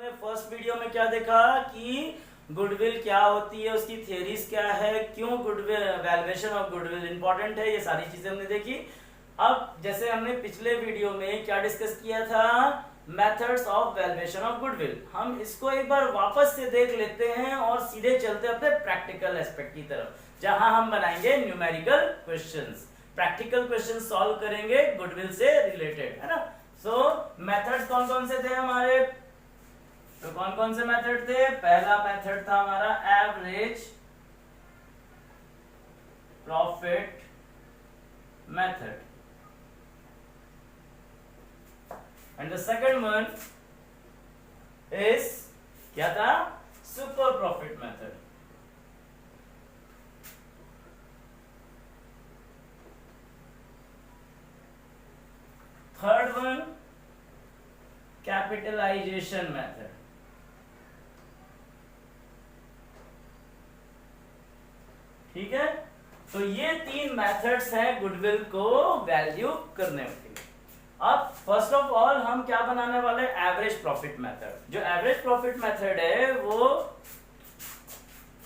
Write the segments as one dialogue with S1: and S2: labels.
S1: हमने first video में क्या देखा कि गुडविल क्या होती है, उसकी थियरीज क्या है, क्यों goodwill valuation of goodwill important है, ये सारी चीजें हमने देखी। अब जैसे हमने पिछले वीडियो में क्या डिस्कस किया था, methods of valuation of goodwill, हम इसको एक बार वापस से देख लेते हैं और सीधे चलते हैं अपने प्रैक्टिकल एस्पेक्ट की तरफ, जहां हम बनाएंगे numerical questions, practical question solve करेंगे गुडविल से रिलेटेड, है ना। सो मेथड्स कौन कौन से थे हमारे, तो कौन कौन से मेथड थे। पहला मेथड था हमारा average profit method, and the second one is क्या था, super profit method. Third one capitalization method. ठीक है, तो ये तीन मेथड्स हैं गुडविल को वैल्यू करने के लिए। अब फर्स्ट ऑफ ऑल हम क्या बनाने वाले, एवरेज प्रॉफिट मेथड। जो एवरेज प्रॉफिट मेथड है वो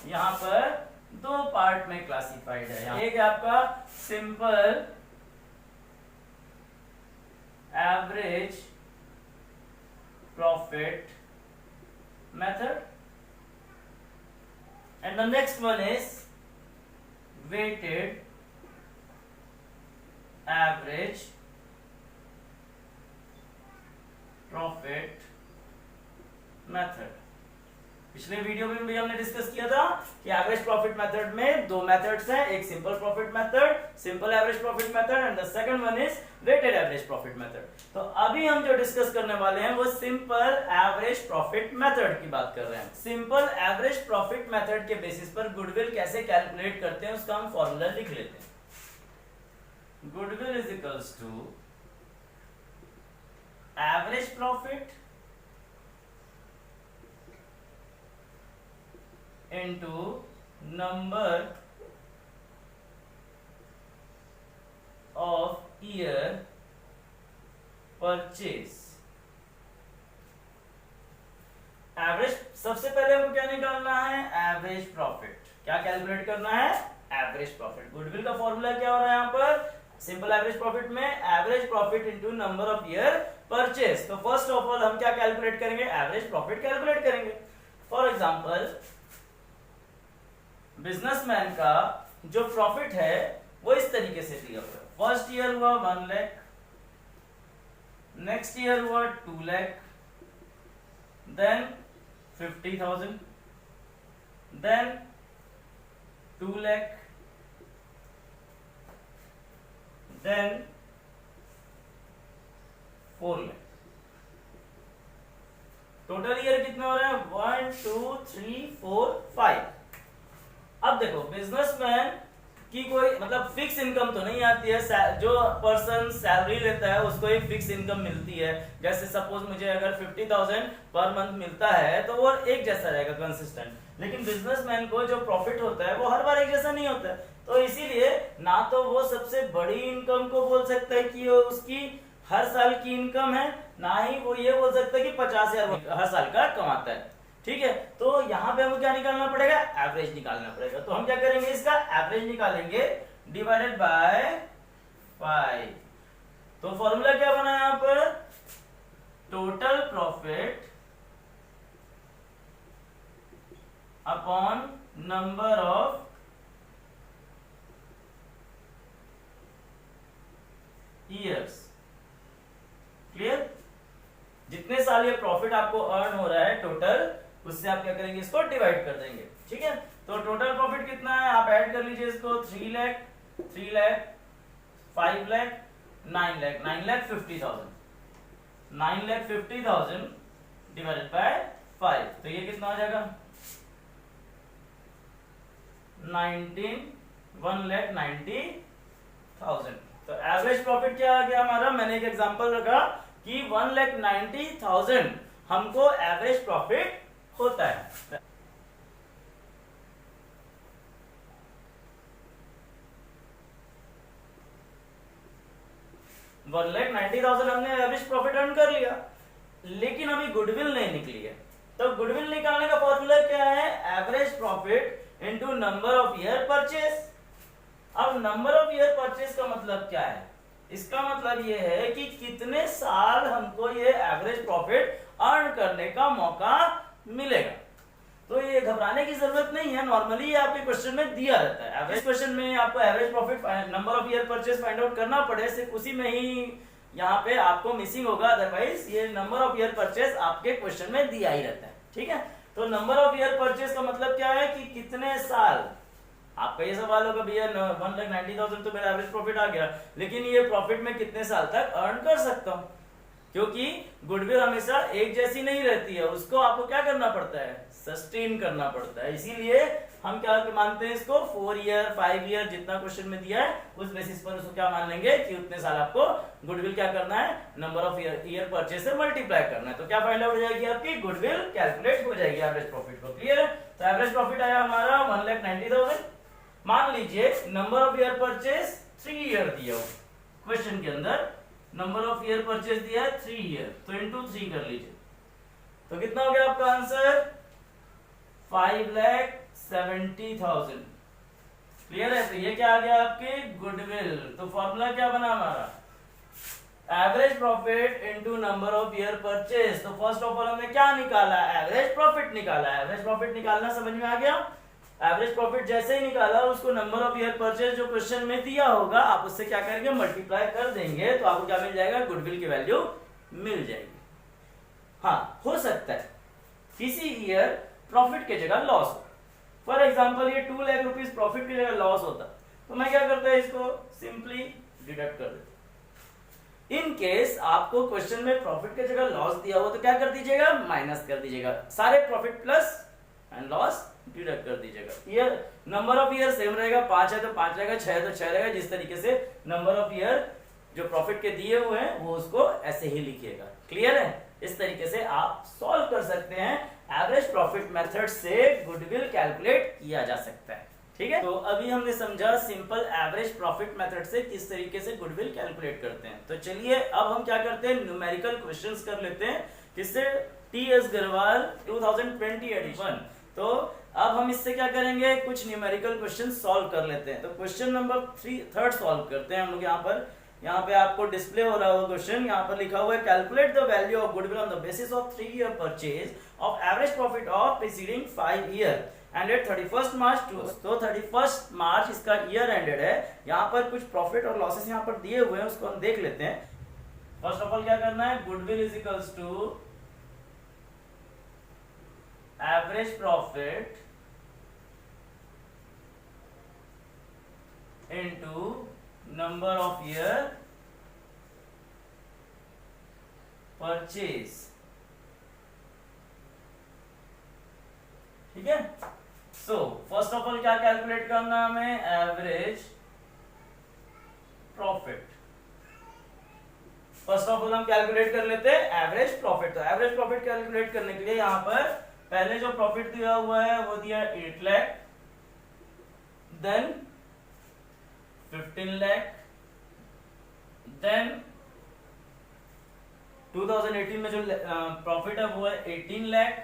S1: यहां पर दो पार्ट में क्लासिफाइड है। एक है आपका simple average profit method and the next one is weighted average profit method। पिछले वीडियो में भी हमने डिस्कस किया था कि एवरेज प्रॉफिट मेथड में दो मेथड्स हैं, एक simple profit method, simple average profit method, and the second one is weighted average profit method. तो अभी हम जो डिस्कस करने वाले हैं वो सिंपल एवरेज प्रॉफिट मेथड की बात कर रहे हैं। सिंपल एवरेज प्रॉफिट मेथड के बेसिस पर गुडविल कैसे कैलकुलेट करते हैं उसका हम फॉर्मूला लिख लेते हैं। Goodwill is equals to average profit into number of year purchase। Average, सबसे पहले हमको क्या निकालना है, एवरेज प्रॉफिट। क्या कैलकुलेट करना है, एवरेज प्रॉफिट। गुडविल का फॉर्मूला क्या हो रहा है यहाँ पर, सिंपल एवरेज प्रॉफिट में average profit into number of year purchase. तो फर्स्ट ऑफ ऑल हम क्या कैलकुलेट करेंगे, एवरेज प्रॉफिट कैलकुलेट करेंगे। फॉर एग्जांपल बिजनेसमैन का जो प्रॉफिट है वो इस तरीके से दिया हुआ है। फर्स्ट ईयर हुआ 1 लाख, नेक्स्ट ईयर हुआ 2 lakh, then 50,000, then 2 lakh, then 4 lakh. Total year कितना हो रहा है, 1 2 3 4 5। अब देखो बिजनेसमैन की कोई मतलब फिक्स इनकम तो नहीं आती है, जो पर्सन सैलरी लेता है उसको एक फिक्स इनकम मिलती है। जैसे सपोज मुझे अगर 50,000 पर मंथ मिलता है तो वो एक जैसा रहेगा, कंसिस्टेंट। लेकिन बिजनेसमैन को जो प्रॉफिट होता है वो हर बार एक जैसा नहीं होता है, तो इसीलिए ना तो वो सबसे बड़ी इनकम को बोल सकता है कि वो उसकी हर साल की इनकम है, ना ही वो ये बोल सकता है कि 50,000 हर साल का कमाता है। ठीक है, तो यहां पे हमें क्या निकालना पड़ेगा, एवरेज निकालना पड़ेगा। तो हम क्या करेंगे, इसका एवरेज निकालेंगे डिवाइडेड बाय 5। तो फॉर्मूला क्या बना यहां पर, total profit upon number of years. Clear, जितने साल ये प्रॉफिट आपको अर्न हो रहा है टोटल, उससे आप क्या करेंगे, इसको डिवाइड कर देंगे। ठीक है, तो टोटल प्रॉफिट कितना है, आप ऐड कर लीजिए इसको, 3 लाख, 3 लाख, 5 लाख, 9 लाख, 9,50,000, 9,50,000 डिवाइडेड बाय 5। तो ये कितना हो जाएगा, 1,90,000। तो एवरेज प्रॉफिट क्या आ गया हमारा, मैंने एक एग्जांपल रखा कि 1,90,000 हमको एवरेज प्रॉफिट होता है। 1,90,000 हमने एवरेज प्रॉफिट अर्न कर लिया, लेकिन अभी गुडविल नहीं निकली है। तो गुडविल निकालने का फॉर्मूला क्या है, average profit into number of year purchase. अब नंबर ऑफ ईयर परचेज का मतलब क्या है, इसका मतलब ये है कि कितने साल हमको ये एवरेज प्रॉफिट अर्न करने का मौका मिलेगा। तो ये घबराने की जरूरत नहीं है, नॉर्मली ये आपके क्वेश्चन में दिया रहता है। एवरेज क्वेश्चन में आपको average profit number of year purchase find out करना पड़े, सिर्फ उसी में ही यहाँ पे आपको मिसिंग होगा, अदरवाइज ये नंबर ऑफ ईयर परचेज आपके क्वेश्चन में दिया ही रहता है। ठीक है, तो नंबर ऑफ ईयर परचेज का मतलब क्या है कि कितने साल। आपका ये सवाल होगा भैया 1,90,000 तो मेरा एवरेज प्रॉफिट आ गया, लेकिन ये प्रॉफिट में कितने साल तक अर्न कर सकता हूं, क्योंकि गुडविल हमेशा एक जैसी नहीं रहती है, उसको आपको क्या करना पड़ता है, सस्टेन करना पड़ता है। इसीलिए हम क्या मानते हैं इसको, 4 ईयर 5 ईयर जितना क्वेश्चन में दिया है उस बेसिस पर उसको क्या मान लेंगे कि उतने साल आपको गुडविल क्या करना है, नंबर ऑफ ईयर परचेज से मल्टीप्लाई करना है। तो क्या फाइंड आउट हो जाएगी आपकी, गुडविल कैलकुलेट हो जाएगी एवरेज प्रॉफिट को। क्लियर है, तो एवरेज प्रॉफिट आया हमारा 1,90,000। मान लीजिए number of year purchase 3 year दिया हो, क्वेश्चन के अंदर नंबर ऑफ ईयर परचेज दिया है 3 ईयर, तो इंटू 3 कर लीजिए, तो कितना हो गया आपका आंसर, 5,70,000। क्लियर है, तो ये क्या आ गया आपके गुडविल। तो फॉर्मूला क्या बना हमारा, average profit into number of year purchase. तो फर्स्ट ऑफ ऑल हमने क्या निकाला, एवरेज प्रॉफिट निकाला। एवरेज प्रॉफिट निकालना समझ में आ गया। एवरेज प्रॉफिट जैसे ही निकाला, उसको नंबर ऑफ ईयर परचेज जो क्वेश्चन में दिया होगा आप उससे क्या करेंगे, मल्टीप्लाई कर देंगे, तो आपको क्या मिल जाएगा, गुडविल की वैल्यू मिल जाएगी। हाँ, हो सकता है किसी ईयर प्रॉफिट की जगह लॉस हो, फॉर एग्जांपल ये 2 लाख रुपीस प्रॉफिट की जगह लॉस होता, तो मैं क्या करता है, इसको सिंपली डिडक्ट कर देता। इन केस आपको क्वेश्चन में प्रॉफिट की जगह लॉस दिया हो तो क्या कर दीजिएगा, माइनस कर दीजिएगा, सारे profit plus and loss deduct कर दीजिएगा। Year number of year same रहेगा, 5 है तो 5 रहेगा, 6 है तो 6 रहेगा, जिस तरीके से नंबर ऑफ ईयर जो प्रॉफिट के दिए हुए हैं वो उसको ऐसे ही लिखिएगा। क्लियर है, इस तरीके से आप सॉल्व कर सकते हैं, एवरेज प्रॉफिट मेथड से गुडविल कैलकुलेट किया जा सकता है। ठीक है, तो अभी हमने समझा सिंपल एवरेज प्रॉफिट मेथड से किस तरीके से गुडविल कैलकुलेट करते हैं। तो चलिए अब हम क्या करते हैं, न्यूमेरिकल क्वेश्चंस कर लेते हैं, किससे, टी.एस. गरवाल 2020 एडिशन। तो अब हम इससे क्या करेंगे, कुछ न्यूमेरिकल क्वेश्चन सॉल्व कर लेते हैं। तो क्वेश्चन नंबर 3 सॉल्व करते हैं हम लोग। यहाँ पे आपको डिस्प्ले हो रहा होगा क्वेश्चन, यहाँ पर लिखा हुआ है calculate the value of goodwill on the basis of 3 year purchase of average profit of preceding 5 year and at 31 March 2। तो 31 मार्च इसका ईयर एंडेड है। यहाँ पर कुछ प्रॉफिट और लॉसेस यहाँ पर दिए हुए हैं, उसको हम देख लेते हैं। फर्स्ट ऑफ ऑल क्या करना है, goodwill is equals to average profit into number of year purchase। ठीक है, सो फर्स्ट ऑफ ऑल क्या कैलकुलेट करना है हमें, average profit. First of all हम कैलकुलेट कर लेते हैं एवरेज प्रॉफिट। तो एवरेज प्रॉफिट कैलकुलेट करने के लिए यहां पर पहले जो प्रॉफिट दिया हुआ है वो दिया 8 लाख, देन 15 लाख, देन 2018 में जो प्रॉफिट है वो है 18 लाख।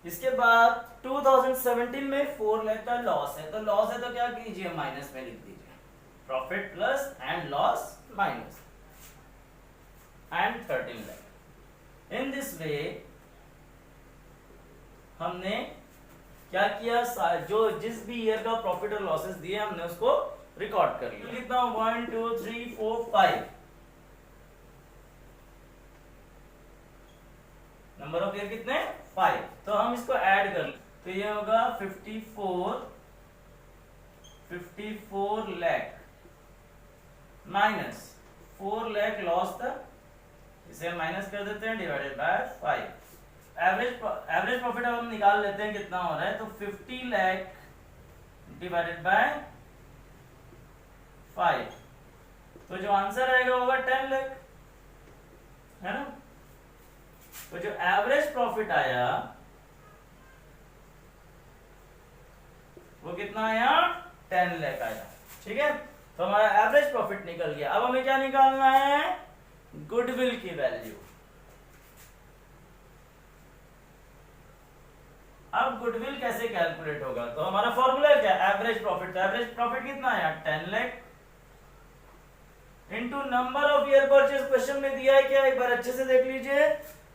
S1: इसके बाद 2017 में 4 लाख का लॉस है, तो लॉस है तो क्या कीजिए, माइनस में लिख दीजिए, profit plus and loss minus and 13 lakh. In this way हमने क्या किया, जो जिस भी ईयर का प्रॉफिट और लॉसेस दिए हमने उसको रिकॉर्ड कर लिया। कितना, 1 2 3 4 5 नंबर ऑफ ईयर कितने, 5। तो हम इसको ऐड कर लें, तो ये होगा 54 लाख माइनस 4 लाख लॉस था, इसे माइनस कर देते हैं, डिवाइडेड बाय 5। एवरेज प्रॉफिट अब हम निकाल लेते हैं कितना हो रहा है, तो 50 लाख डिवाइडेड बाय 5, तो जो आंसर आएगा होगा 10 लाख, है ना। तो जो एवरेज प्रॉफिट आया वो कितना आया, 10 लाख आया। ठीक है, तो हमारा एवरेज प्रॉफिट निकल गया। अब हमें क्या निकालना है, गुडविल की वैल्यू। अब गुडविल कैसे कैलकुलेट होगा, तो हमारा फॉर्मूला क्या है, एवरेज प्रॉफिट। एवरेज प्रॉफिट कितना है, 10 lakh into number of year purchase. Question में दिया है क्या, एक बार अच्छे से देख लीजिए।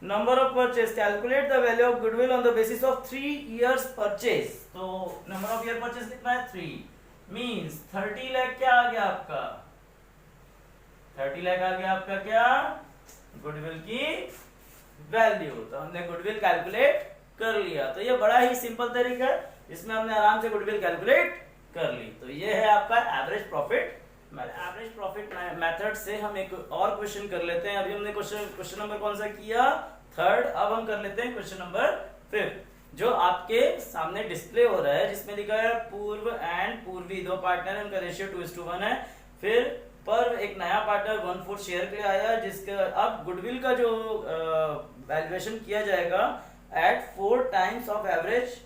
S1: Number of purchase, calculate the value of goodwill on the basis of 3 years purchase. तो नंबर ऑफ ईयर परचेज कितना है, 3, मींस 30 लाख क्या आ गया आपका, 30 लाख आ गया आपका क्या, गुडविल की वैल्यू। तो हमने गुडविल कैलकुलेट कर लिया। तो ये बड़ा ही सिंपल तरीका है, इसमें हमने आराम से गुडविल कैलकुलेट कर ली। तो ये है आपका average profit. Average profit method से हम एक और क्वेश्चन कर लेते हैं। अभी हमने क्वेश्चन नंबर कौन सा किया, 3rd। अब हम कर लेते हैं क्वेश्चन नंबर 5th, जो आपके सामने डिस्प्ले हो रहा है, जिसमें लिखा है पूर्व एंड पूर्वी दो पार्टनर, उनका रेशियो 2:1 है। फिर पर एक नया पार्टनर 1/4 शेयर के लिए आया, जिसका अब गुडविल का जो वैल्यूएशन किया जाएगा at 4 times of average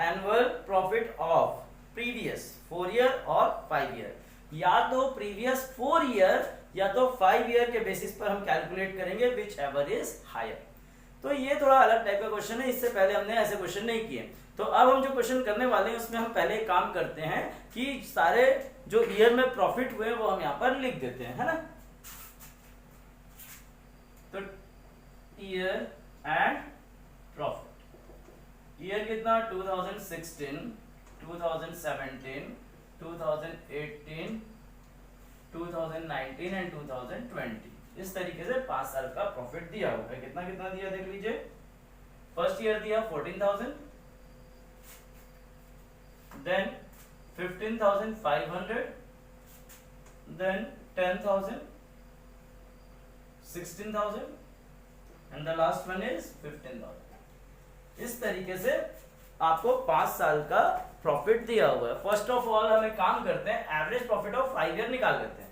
S1: annual profit of previous 4 year और 5 ईयर। या तो प्रीवियस 4 ईयर या तो 5 ईयर के बेसिस पर हम कैलकुलेट करेंगे, विच एवर इज हायर। तो ये थोड़ा अलग टाइप का क्वेश्चन है, इससे पहले हमने ऐसे क्वेश्चन नहीं किए। तो अब हम जो क्वेश्चन करने वाले हैं उसमें हम पहले एक काम करते हैं कि सारे जो ईयर में प्रॉफिट हुए वो हम यहाँ पर लिख देते हैं, है ना। तो ईयर एंड प्रॉफिट, ईयर कितना, 2016, 2017, 2018, 2019 एंड 2020। इस तरीके से 5 साल का प्रॉफिट दिया हुआ है। कितना कितना दिया देख लीजिए। फर्स्ट ईयर दिया 14,000, then 15,500, then 10,000, 16,000 and the last one is 15,000। इस तरीके से आपको 5 साल का प्रॉफिट दिया हुआ है। फर्स्ट ऑफ ऑल हम एक काम करते हैं, एवरेज प्रॉफिट ऑफ 5 ईयर निकाल लेते हैं।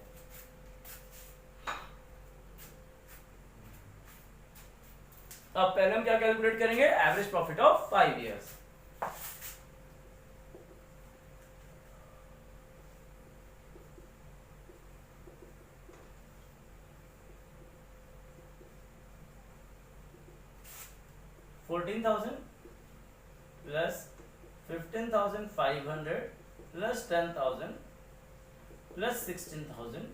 S1: अब पहले हम क्या कैलकुलेट करेंगे, average profit of 5 years. $14,000 plus 15,500 plus 10,000 plus 16,000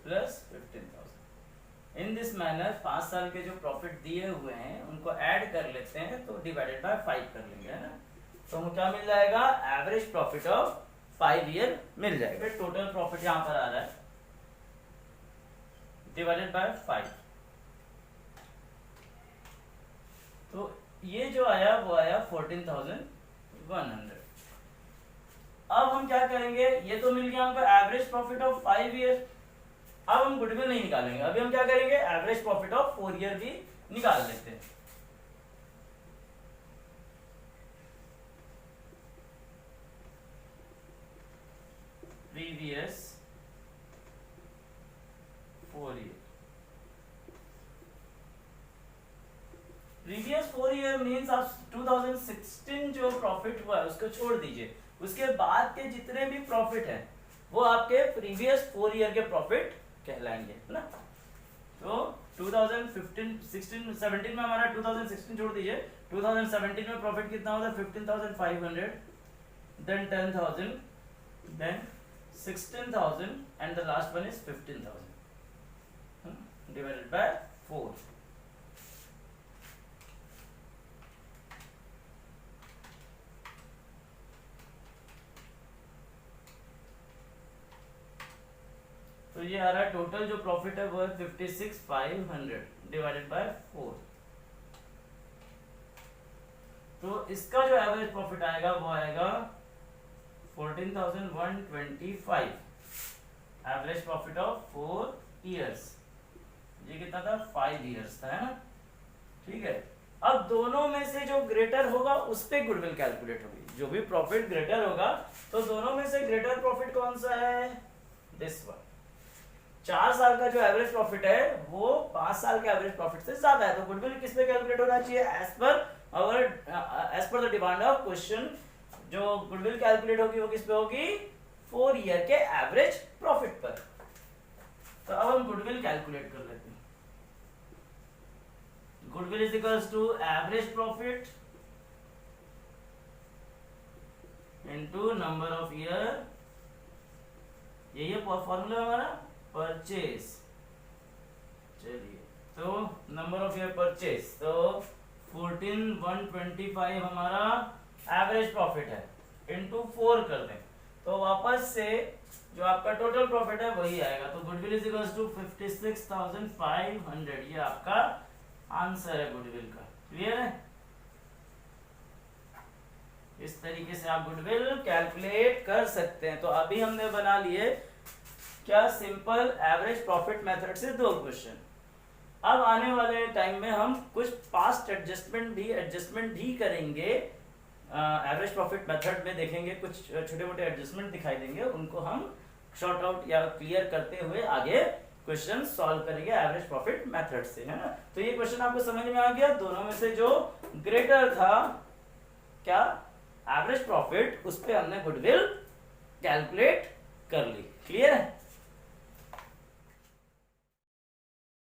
S1: plus 15,000। In this manner 5 साल के जो प्रॉफिट दिए हुए हैं उनको ऐड कर लेते हैं, तो डिवाइडेड बाय 5 कर लेंगे, है ना। तो हमें क्या मिल जाएगा, एवरेज प्रॉफिट ऑफ 5 ईयर मिल जाएगा। टोटल प्रॉफिट यहां पर आ रहा है डिवाइडेड बाय 5। तो ये जो आया वो आया 14,100। अब हम क्या करेंगे, ये तो मिल गया हमको एवरेज प्रॉफिट ऑफ 5 ईयर। अब हम गुडविल नहीं निकालेंगे, अभी हम क्या करेंगे, एवरेज प्रॉफिट ऑफ 4 ईयर भी निकाल लेते हैं। Previous 4 year, previous 4 year means आप 2016 जो प्रॉफिट हुआ है उसको छोड़ दीजिए, उसके बाद के जितने भी प्रॉफिट है वो आपके प्रीवियस 4 ईयर के प्रॉफिट कहलाएंगे, है ना। तो 2015, 16, 17 में हमारा 2016 छोड़ दीजिए, 2017 में प्रॉफिट कितना होता है 15,500, then 10,000, then 16,000 and the last one is 15,000 divided by 4। तो ये आ रहा है टोटल जो प्रॉफिट है वो है 56,500 डिवाइडेड बाय 4। तो इसका जो एवरेज प्रॉफिट आएगा वो आएगा 14,125, एवरेज प्रॉफिट ऑफ 4 इयर्स। ये कितना था, 5 इयर्स था, है ना। ठीक है, अब दोनों में से जो ग्रेटर होगा उस पे गुडविल कैलकुलेट होगी। जो भी प्रॉफिट ग्रेटर होगा तो दोनों में से ग्रेटर प्रॉफिट कौन सा है, दिस वन। 4 साल का जो एवरेज प्रॉफिट है वो 5 साल के एवरेज प्रॉफिट से ज्यादा है, तो गुडविल किस पे कैलकुलेट होना चाहिए, as per the demand of question. जो गुडविल कैलकुलेट होगी वो किस पे होगी, 4 ईयर के एवरेज प्रॉफिट पर। तो अब हम गुडविल कैलकुलेट कर लेते हैं। Goodwill is equals to average profit into number of year, यही है फॉर्मूला हमारा परचेज। चलिए तो नंबर ऑफ ईयर परचेज, तो 14,125 हमारा एवरेज प्रॉफिट है, इंटू 4 कर दें तो वापस से जो आपका टोटल प्रॉफिट है वही आएगा। तो गुडविल इज इक्वल्स टू 56,500, ये आपका आंसर है गुडविल का। क्लियर है? इस तरीके से आप गुडविल कैलकुलेट कर सकते हैं। तो अभी हमने बना लिए क्या, सिंपल एवरेज प्रॉफिट मेथड से 2 क्वेश्चन। अब आने वाले टाइम में हम कुछ पास्ट एडजस्टमेंट भी करेंगे, एवरेज प्रॉफिट मेथड में देखेंगे, कुछ छोटे मोटे एडजस्टमेंट दिखाई देंगे, उनको हम शॉर्ट आउट या क्लियर करते हुए आगे क्वेश्चन सॉल्व करेंगे एवरेज प्रॉफिट मेथड से, है ना। तो ये क्वेश्चन आपको समझ में आ गया, दोनों में से जो ग्रेटर था क्या, एवरेज प्रॉफिट, उस पे हमने गुडविल कैलकुलेट कर ली। क्लियर है?